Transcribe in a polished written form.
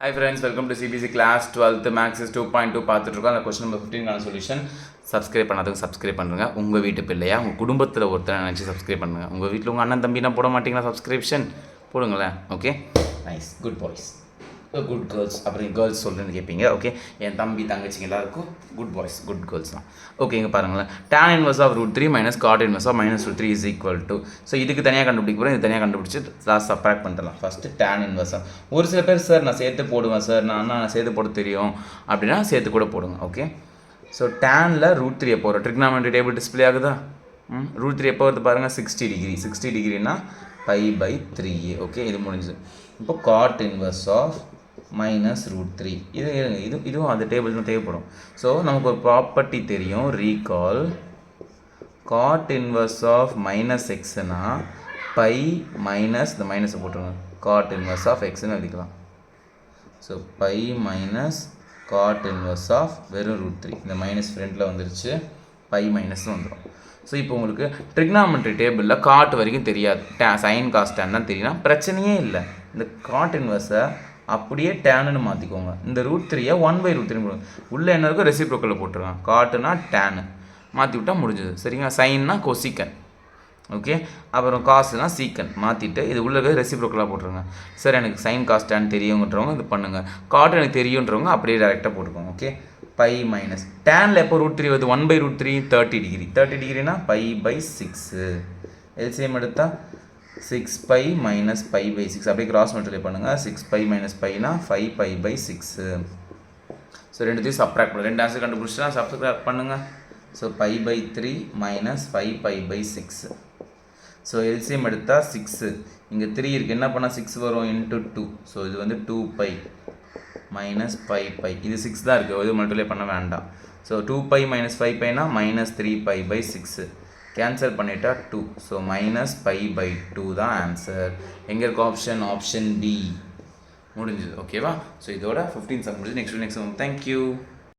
Hi friends, welcome to CBC class 12th Max is 2.2 பார்த்துட்டு இருக்கோம். அந்த क्वेश्चन நம்பர் 15 கான சொல்யூஷன். சப்ஸ்கிரைப் பண்ணாதவங்க சப்ஸ்கிரைப் பண்ணுங்க. உங்க வீட்டு பிள்ளையா உங்க குடும்பத்துல ஒருத்தரை நினைச்சு சப்ஸ்கிரைப் பண்ணுங்க. உங்க வீட்ல உங்க அண்ணன் தம்பினா போட மாட்டீங்களா சப்ஸ்கிரிப்ஷன்? போடுங்களேன். Okay nice good boys good girls அப்புறம் கேர்ள்ஸ் சொல்லுன்னு கேட்பீங்க. ஓகே என் தம்பி தங்கச்சிங்க எல்லாருக்கும் குட் பாய்ஸ் குட் கேர்ள்ஸ் தான். ஓகே இங்கே பாருங்களேன், tan inverse of root 3 minus cot inverse of minus root 3 is equal to. So இதுக்கு தனியாக கண்டுபிடிக்க போகிறேன், இது தனியாக கண்டுபிடிச்சி லாஸ்ட் சப்ராக்ட் பண்ணிடலாம். First tan inverse. ஒரு சில பேர் சார் நான் சேர்த்து போடுவேன் சார், நான் சேர்த்து போட தெரியும் அப்படின்னா சேர்த்து கூட போடுங்க. ஓகே ஸோ டேனில் ரூட் 3 எப்போ வரும்? ட்ரிக்னாமெட்ரி டேபிள் டிஸ்பிளே ஆகுதா? ரூட் 3 எப்போ வருது பாருங்கள், 60 டிகிரி. 60 டிகிரினா π/3. ஓகே இது முடிஞ்சு. இப்போ cot inverse of minus root 3 இதுவும் அந்த டேபிள் தான் தேவைப்படும். ஸோ நமக்கு ஒரு ப்ராப்பர்ட்டி தெரியும், recall cot inverse of minus எக்ஸ்னா பை மைனஸ் இந்த மைனஸை போட்டுருங்க, காட் இன்வர்ஸ் ஆஃப் எக்ஸ்ன்னு எழுதிக்கலாம். So pi minus cot inverse of வெறும் ரூட் 3, இந்த மைனஸ் ஃப்ரண்ட்டில் வந்துருச்சு, பை மைனஸ்னு வந்துடும். ஸோ இப்போ உங்களுக்கு ட்ரிக்னாமெட்ரி டேபிளில் காட் வரைக்கும் தெரியாது, சைன் காஸ் டேன் தான் தெரியும், பிரச்சனையே இல்லை. இந்த காட் இன்வர்ஸை அப்படியே டேனுன்னு மாற்றிக்கோங்க. இந்த ரூட் 3யை 1/√3 கொடுங்க. உள்ளே என்ன இருக்கோ ரெசிப்ரோக்கலில் போட்டுருங்க. காட்டுனா டேனு மாற்றி விட்டால் முடிஞ்சது. சரிங்களா? சைன்னா கொசிக்கன். ஓகே அப்புறம் காசுனா சீக்கன் மாற்றிட்டு இது உள்ள இருக்க ரெசிப்ரோக்கலாக போட்டுருங்க. சார் எனக்கு சைன் காஸ் டேன் தெரியுங்கிறவங்க இது பண்ணுங்கள், காட்டு எனக்கு தெரியுன்றவங்க அப்படியே டேரெக்டாக போட்டுக்கோங்க. ஓகே பை மைனஸ் டேனில் எப்போ ரூட் 3 வருது? 1/√3 30 டிகிரி. 30 டிகிரினா π/6. எல்சிஎம் எடுத்தால் 6π minus π/6 அப்படியே கிராஸ் மல்டிப்ளை பண்ணுங்கள். 6π minus πனா 5π/6. ஸோ ரெண்டுத்தையும் சப்ராக்ட் பண்ணுங்கள். ரெண்டு ஆன்சர் கண்டுபிடிச்சா சப்ராக்ட் பண்ணுங்கள். So π/3 minus 5π/6. ஸோ எல்சிஎம் எடுத்தால் 6, இங்கே 3 இருக்குது, என்ன பண்ணால் 6 வரும் இன்ட்டு 2. ஸோ இது வந்து 2π minus 5π. இது 6 தான் இருக்குது, இது மல்டிப்ளை பண்ண வேண்டாம். ஸோ 2π minus 5πனா minus 3π/6. கேன்சல் பண்ணிட்டா 2. ஸோ மைனஸ் π/2 தான் ஆன்சர். எங்கே இருக்க ஆப்ஷன்? ஆப்ஷன் டி முடிஞ்சுது. ஓகேவா? ஸோ இதோட 15 சம் முடிஞ்சு. Next thank you.